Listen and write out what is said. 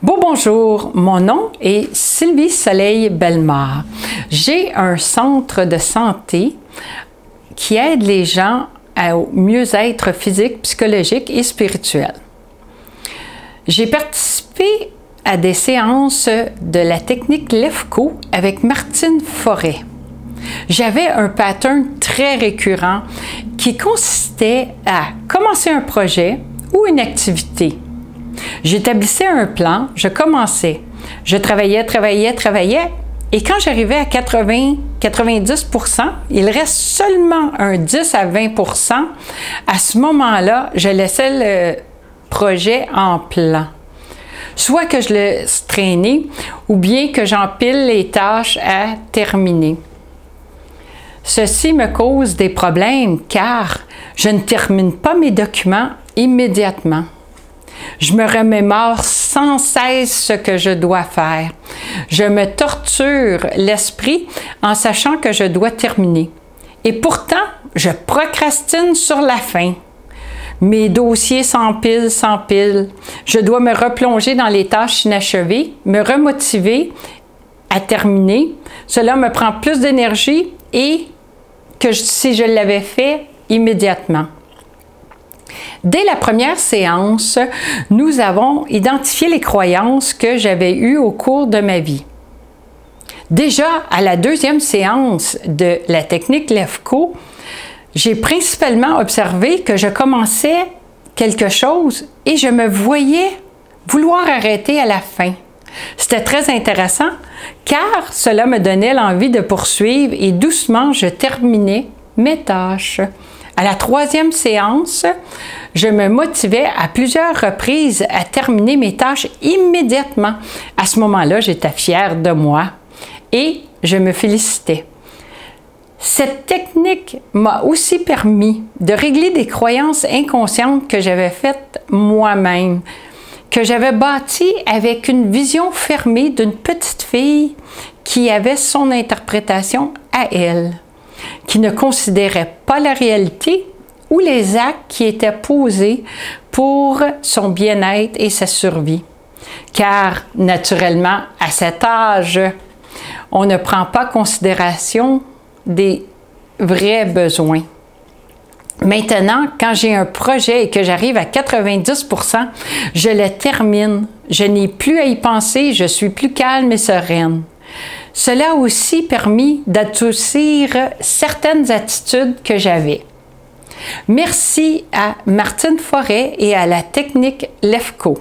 Bonjour, mon nom est Sylvie Soleil-Bellemare. J'ai un centre de santé qui aide les gens au mieux-être physique, psychologique et spirituel. J'ai participé à des séances de la technique Lefko avec Martine Forêt. J'avais un pattern très récurrent qui consistait à commencer un projet ou une activité. J'établissais un plan, je commençais, je travaillais, et quand j'arrivais à 80-90%, il reste seulement un 10 à 20%. À ce moment-là, je laissais le projet en plan. Soit que je le laisse traîner, ou bien que j'empile les tâches à terminer. Ceci me cause des problèmes car je ne termine pas mes documents immédiatement. Je me remémore sans cesse ce que je dois faire. Je me torture l'esprit en sachant que je dois terminer. Et pourtant, je procrastine sur la fin. Mes dossiers s'empilent. Je dois me replonger dans les tâches inachevées, me remotiver à terminer. Cela me prend plus d'énergie et que si je l'avais fait immédiatement. Dès la première séance, nous avons identifié les croyances que j'avais eues au cours de ma vie. Déjà, à la deuxième séance de la technique Lefko, j'ai principalement observé que je commençais quelque chose et je me voyais vouloir arrêter à la fin. C'était très intéressant car cela me donnait l'envie de poursuivre et doucement je terminais mes tâches. À la troisième séance, je me motivais à plusieurs reprises à terminer mes tâches immédiatement. À ce moment-là, j'étais fière de moi et je me félicitais. Cette technique m'a aussi permis de régler des croyances inconscientes que j'avais faites moi-même, que j'avais bâties avec une vision fermée d'une petite fille qui avait son interprétation à elle, qui ne considérait pas la réalité ou les actes qui étaient posés pour son bien-être et sa survie. Car, naturellement, à cet âge, on ne prend pas en considération des vrais besoins. Maintenant, quand j'ai un projet et que j'arrive à 90%, je le termine. Je n'ai plus à y penser, je suis plus calme et sereine. Cela a aussi permis d'adoucir certaines attitudes que j'avais. Merci à Martine Forêt et à la technique Lefko.